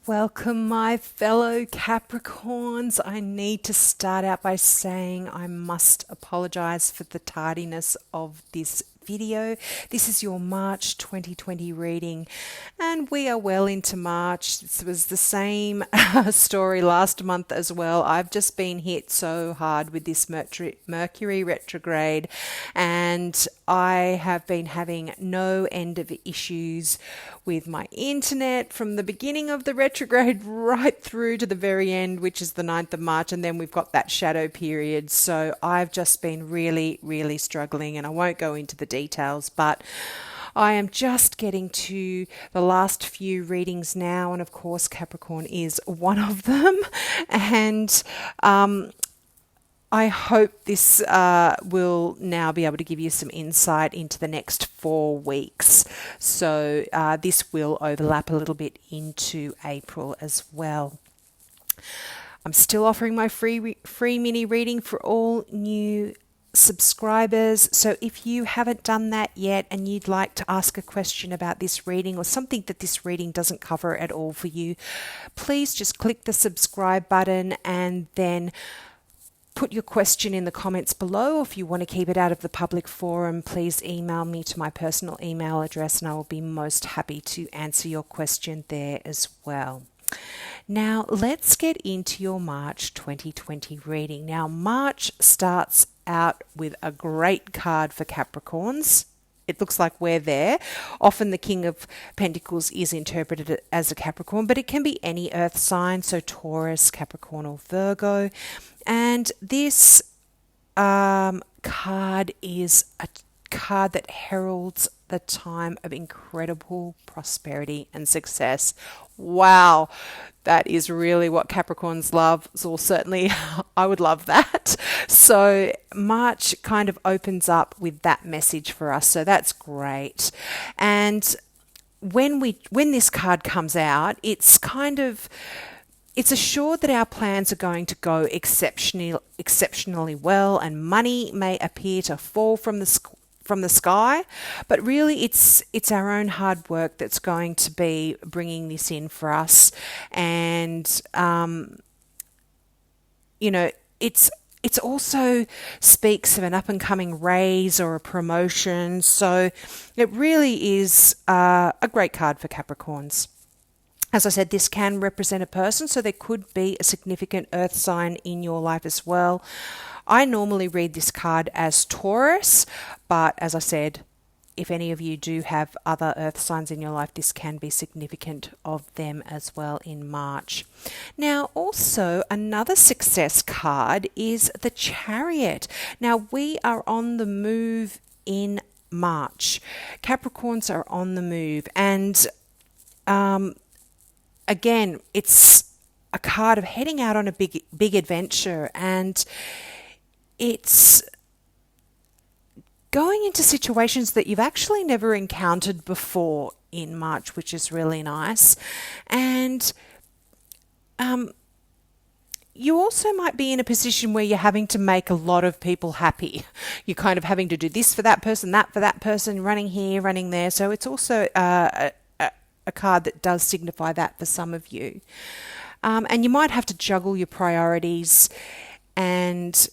Welcome, my fellow Capricorns. I need to start out by saying I must apologize for the tardiness of this video. This is your March 2020 reading, and we are well into March. This was the same story last month as well. I've just been hit so hard with this Mercury retrograde, and I have been having no end of issues with my internet from the beginning of the retrograde right through to the very end, which is the 9th of March, and then we've got that shadow period. So I've just been really struggling, and I won't go into the details, but I am just getting to the last few readings now, and of course Capricorn is one of them. And I hope this will now be able to give you some insight into the next 4 weeks. So this will overlap a little bit into April as well. I'm still offering my free mini reading for all new subscribers. So if you haven't done that yet and you'd like to ask a question about this reading or something that this reading doesn't cover at all for you, please just click the subscribe button and then put your question in the comments below. If you want to keep it out of the public forum, please email me to my personal email address and I will be most happy to answer your question there as well. Now, let's get into your March 2020 reading. Now, March starts out with a great card for Capricorns. It looks like we're there. Often the King of Pentacles is interpreted as a Capricorn, but it can be any earth sign, so Taurus, Capricorn or Virgo. And this card is a card that heralds the time of incredible prosperity and success. Wow, that is really what Capricorns love. So certainly I would love that. So March kind of opens up with that message for us. So that's great. And when this card comes out, it's assured that our plans are going to go exceptionally well, and money may appear to fall from the sky, but really it's our own hard work that's going to be bringing this in for us. And it's also speaks of an up and coming raise or a promotion. So it really is a great card for Capricorns. As I said, this can represent a person, so there could be a significant earth sign in your life as well. I normally read this card as Taurus, but as I said, if any of you do have other earth signs in your life, this can be significant of them as well in March. Now, also another success card is the Chariot. Now, we are on the move in March. Capricorns are on the move, and again, it's a card of heading out on a big adventure, and it's going into situations that you've actually never encountered before in March, which is really nice. And you also might be in a position where you're having to make a lot of people happy. You're kind of having to do this for that person, that for that person, running here, running there. So it's also a card that does signify that for some of you. And you might have to juggle your priorities and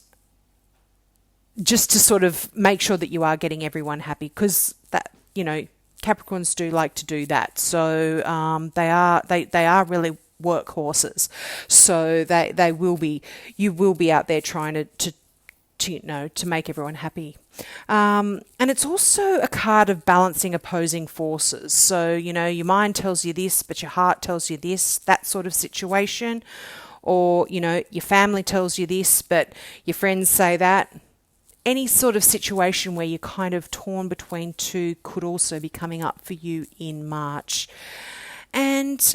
just to sort of make sure that you are getting everyone happy, because that, Capricorns do like to do that. So they are really workhorses. So you will be out there trying to make everyone happy. And it's also a card of balancing opposing forces. So, your mind tells you this, but your heart tells you this, that sort of situation. Or, your family tells you this, but your friends say that. Any sort of situation where you're kind of torn between two could also be coming up for you in March. And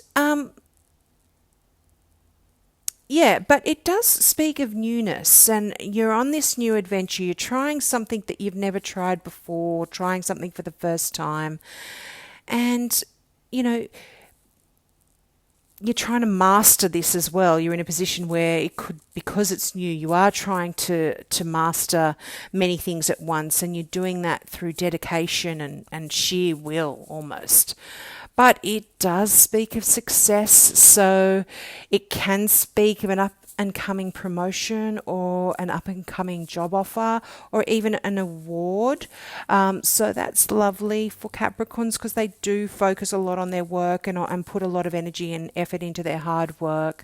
but it does speak of newness, and you're on this new adventure. You're trying something that you've never tried before, trying something for the first time. And, you're trying to master this as well. You're in a position where it could, because it's new, you are trying to master many things at once, and you're doing that through dedication and sheer will almost. but it does speak of success. So it can speak of an up and coming promotion or an up and coming job offer or even an award. So that's lovely for Capricorns because they do focus a lot on their work and put a lot of energy and effort into their hard work.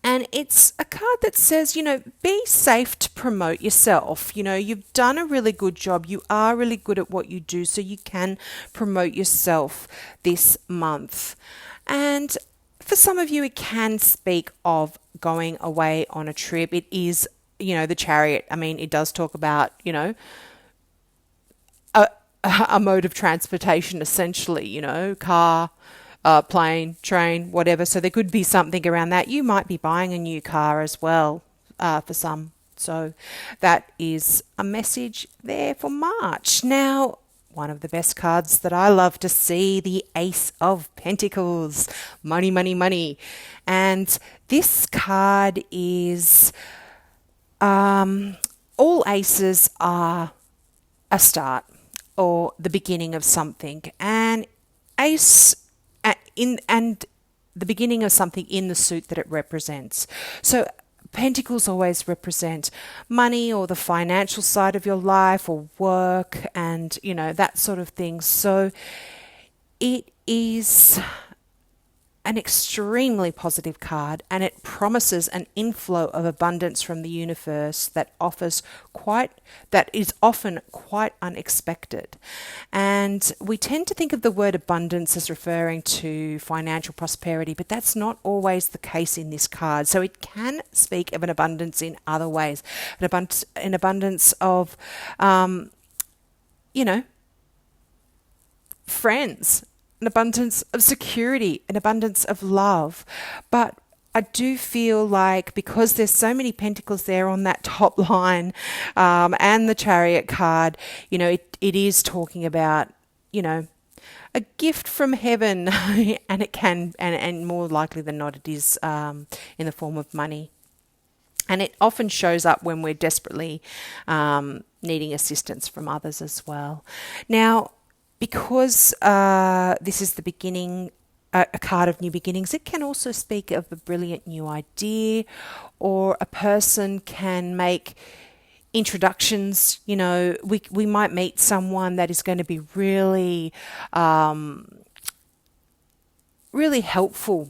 And it's a card that says, be safe to promote yourself. You've done a really good job. You are really good at what you do, so you can promote yourself this month. And for some of you, it can speak of going away on a trip. It is, the Chariot. I mean, it does talk about, a mode of transportation, essentially, car, plane, train, whatever. So there could be something around that. You might be buying a new car as well for some. So that is a message there for March. Now, one of the best cards that I love to see, the Ace of Pentacles. Money, money, money. And this card is, all aces are a start or the beginning of something. And ace and the beginning of something in the suit that it represents. So Pentacles always represent money or the financial side of your life or work and, that sort of thing. So it is an extremely positive card, and it promises an inflow of abundance from the universe that is often quite unexpected. And we tend to think of the word abundance as referring to financial prosperity, but that's not always the case in this card. So it can speak of an abundance in other ways, an abundance of, friends, an abundance of security, an abundance of love. But I do feel like because there's so many pentacles there on that top line and the Chariot card, it is talking about, a gift from heaven and it can, and more likely than not, it is in the form of money. And it often shows up when we're desperately needing assistance from others as well. Now, because this is the beginning, a card of new beginnings, it can also speak of a brilliant new idea, or a person can make introductions. We might meet someone that is going to be really, really helpful.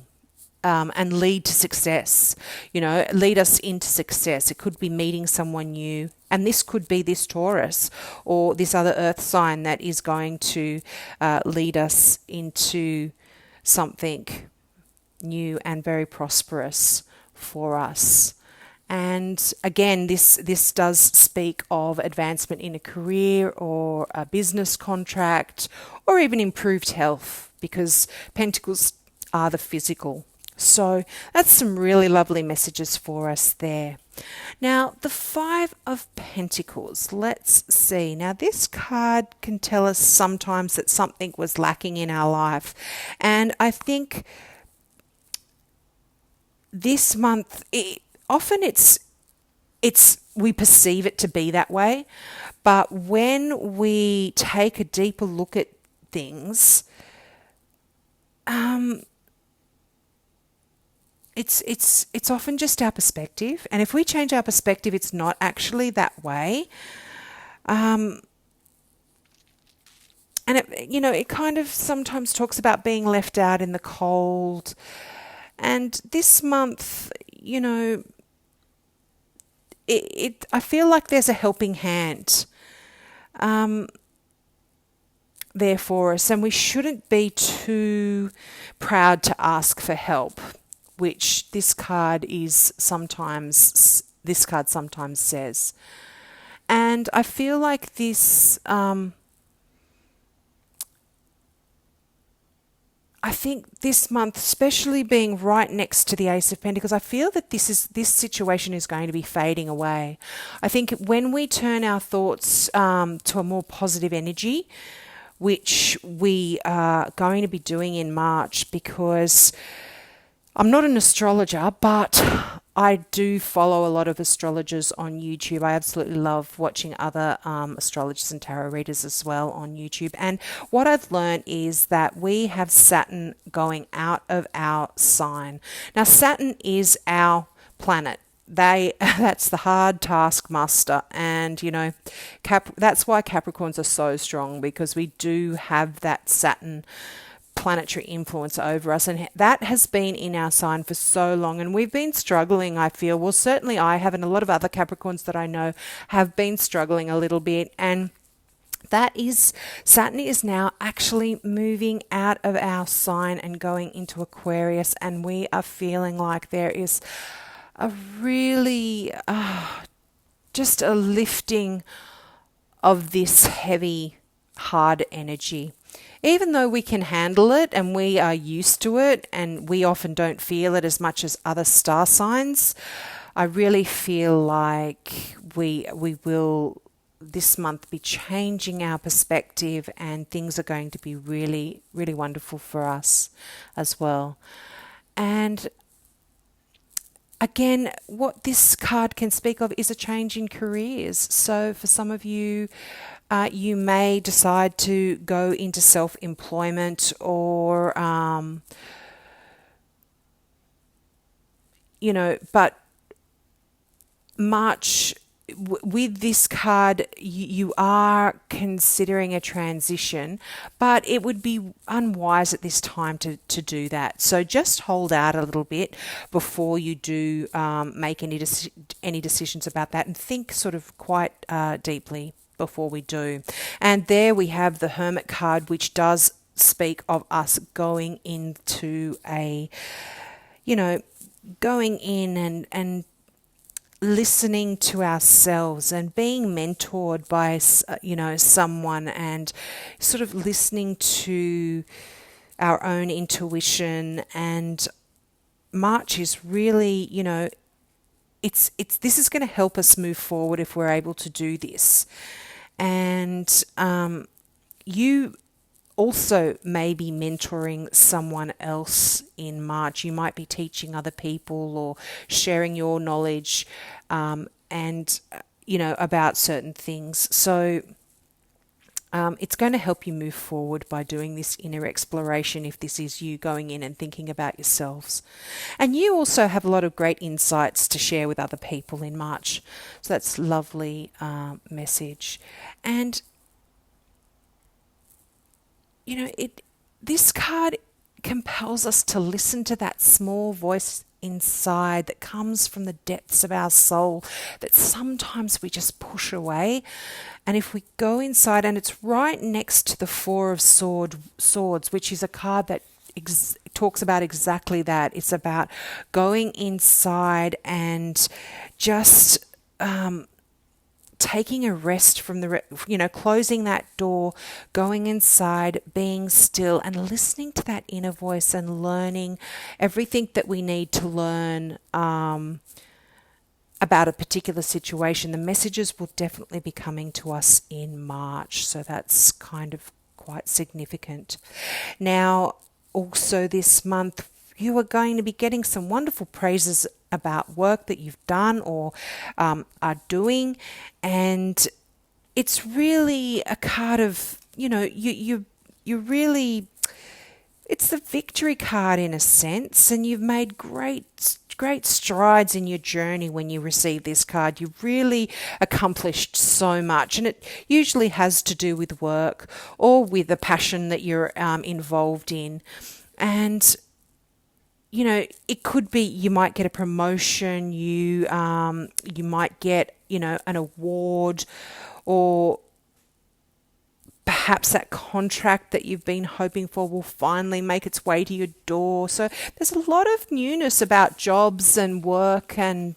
And lead to success, lead us into success. It could be meeting someone new, and this could be this Taurus or this other earth sign that is going to lead us into something new and very prosperous for us. And again, this does speak of advancement in a career or a business contract or even improved health, because Pentacles are the physical. So that's some really lovely messages for us there. Now, the Five of Pentacles. Let's see. Now, this card can tell us sometimes that something was lacking in our life. And I think this month, often we perceive it to be that way. But when we take a deeper look at things, it's often just our perspective, and if we change our perspective, it's not actually that way. And it kind of sometimes talks about being left out in the cold. And this month, I feel like there's a helping hand there for us, and we shouldn't be too proud to ask for help, which this card sometimes says. And I feel like this, I think this month, especially being right next to the Ace of Pentacles, I feel that this situation is going to be fading away. I think when we turn our thoughts to a more positive energy, which we are going to be doing in March, because I'm not an astrologer, but I do follow a lot of astrologers on YouTube. I absolutely love watching other astrologers and tarot readers as well on YouTube. And what I've learned is that we have Saturn going out of our sign. Now, Saturn is our planet. That's the hard taskmaster, and that's why Capricorns are so strong, because we do have that Saturn planetary influence over us, and that has been in our sign for so long, and we've been struggling, I feel. Well, certainly I have, and a lot of other Capricorns that I know have been struggling a little bit, and that is, Saturn is now actually moving out of our sign and going into Aquarius, and we are feeling like there is a really just a lifting of this heavy, hard energy. Even though we can handle it and we are used to it, and we often don't feel it as much as other star signs, I really feel like we will this month be changing our perspective, and things are going to be really, really wonderful for us as well. And again, what this card can speak of is a change in careers. So for some of you, you may decide to go into self-employment, or, but March, with this card, you are considering a transition, but it would be unwise at this time to do that. So just hold out a little bit before you do make any decisions about that, and think sort of quite deeply before we do. And there we have the Hermit card, which does speak of us going into going in and listening to ourselves and being mentored by someone, and sort of listening to our own intuition. And March is really, this is going to help us move forward if we're able to do this. And you also may be mentoring someone else in March. You might be teaching other people or sharing your knowledge about certain things. So it's going to help you move forward by doing this inner exploration, if this is you going in and thinking about yourselves. And you also have a lot of great insights to share with other people in March. So that's a lovely message. And this card compels us to listen to that small voice inside that comes from the depths of our soul that sometimes we just push away. And if we go inside, and it's right next to the Four of Swords, which is a card that talks about exactly that. It's about going inside and just taking a rest from closing that door, going inside, being still, and listening to that inner voice and learning everything that we need to learn about a particular situation. The messages will definitely be coming to us in March, so that's kind of quite significant. Now, also this month, you are going to be getting some wonderful praises about work that you've done or are doing, and it's really a card of you really, it's the victory card in a sense, and you've made great strides in your journey when you receive this card. You've really accomplished so much, and it usually has to do with work or with a passion that you're involved in. And it could be you might get a promotion, you might get, an award, or perhaps that contract that you've been hoping for will finally make its way to your door. So there's a lot of newness about jobs and work and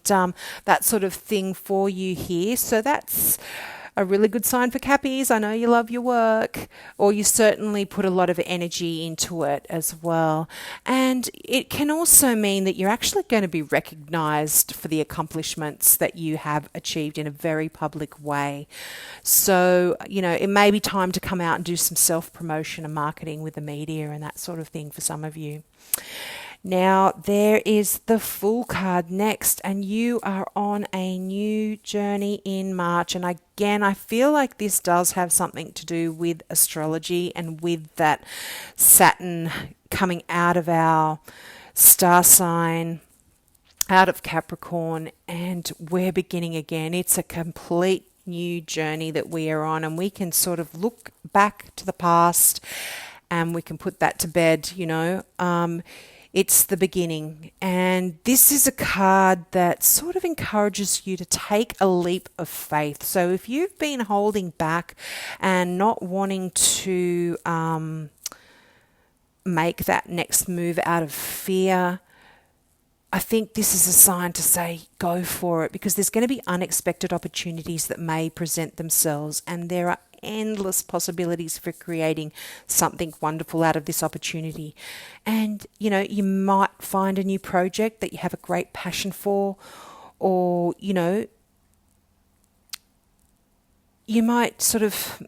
that sort of thing for you here. So that's a really good sign for Cappies. I know you love your work, or you certainly put a lot of energy into it as well. And it can also mean that you're actually going to be recognised for the accomplishments that you have achieved in a very public way. So, it may be time to come out and do some self-promotion and marketing with the media and that sort of thing for some of you. Now, there is the Fool card next, and you are on a new journey in March. And again, I feel like this does have something to do with astrology and with that Saturn coming out of our star sign, out of Capricorn, and we're beginning again. It's a complete new journey that we are on, and we can sort of look back to the past and we can put that to bed, it's the beginning. And this is a card that sort of encourages you to take a leap of faith. So if you've been holding back and not wanting to make that next move out of fear, I think this is a sign to say go for it, because there's going to be unexpected opportunities that may present themselves, and there are endless possibilities for creating something wonderful out of this opportunity. And you might find a new project that you have a great passion for, or you might sort of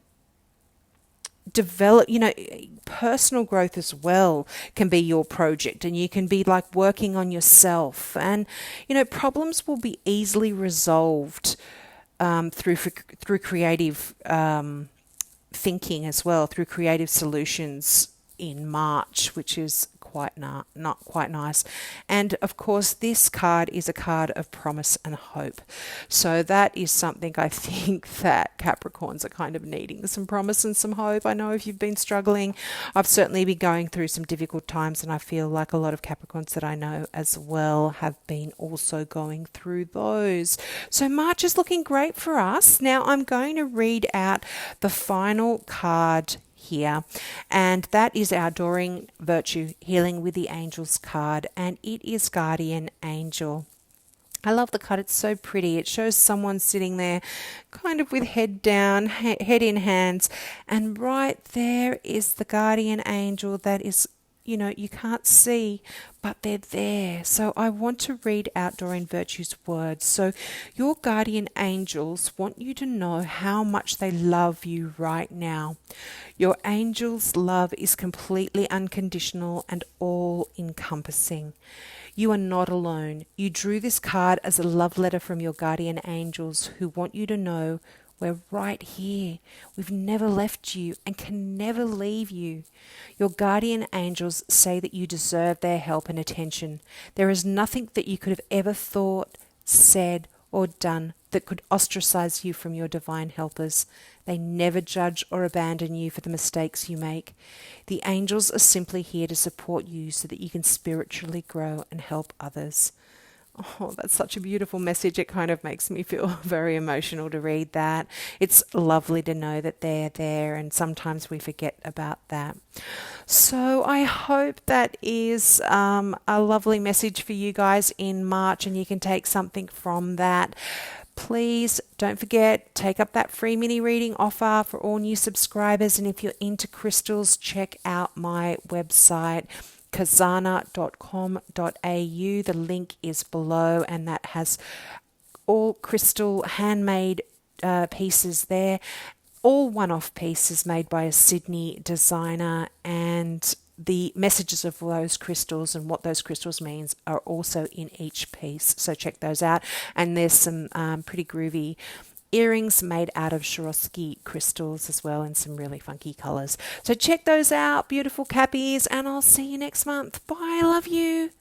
develop, personal growth as well can be your project, and you can be like working on yourself, and problems will be easily resolved through creative thinking as well, through creative solutions in March, which is not quite nice. And of course, this card is a card of promise and hope. So that is something I think that Capricorns are kind of needing, some promise and some hope. I know if you've been struggling, I've certainly been going through some difficult times, and I feel like a lot of Capricorns that I know as well have been also going through those. So March is looking great for us. Now I'm going to read out the final card here, and that is our Adoring Virtue Healing with the Angels card, and it is Guardian Angel. I love the card. It's so pretty. It shows someone sitting there kind of with head down, head in hands, and right there is the guardian angel that is, you can't see, but they're there. So I want to read out Doreen Virtue's words. So your guardian angels want you to know how much they love you right now. Your angels' love is completely unconditional and all-encompassing. You are not alone. You drew this card as a love letter from your guardian angels who want you to know we're right here. We've never left you and can never leave you. Your guardian angels say that you deserve their help and attention. There is nothing that you could have ever thought, said, or done that could ostracize you from your divine helpers. They never judge or abandon you for the mistakes you make. The angels are simply here to support you so that you can spiritually grow and help others. Oh, that's such a beautiful message. It kind of makes me feel very emotional to read that. It's lovely to know that they're there, and sometimes we forget about that. So I hope that is a lovely message for you guys in March, and you can take something from that. Please don't forget, take up that free mini reading offer for all new subscribers. And if you're into crystals, check out my website, kazana.com.au. The link is below, and that has all crystal handmade pieces there, all one-off pieces made by a Sydney designer, and the messages of those crystals and what those crystals means are also in each piece. So check those out. And there's some pretty groovy earrings made out of Swarovski crystals as well, in some really funky colours. So check those out, beautiful Cappies, and I'll see you next month. Bye, I love you.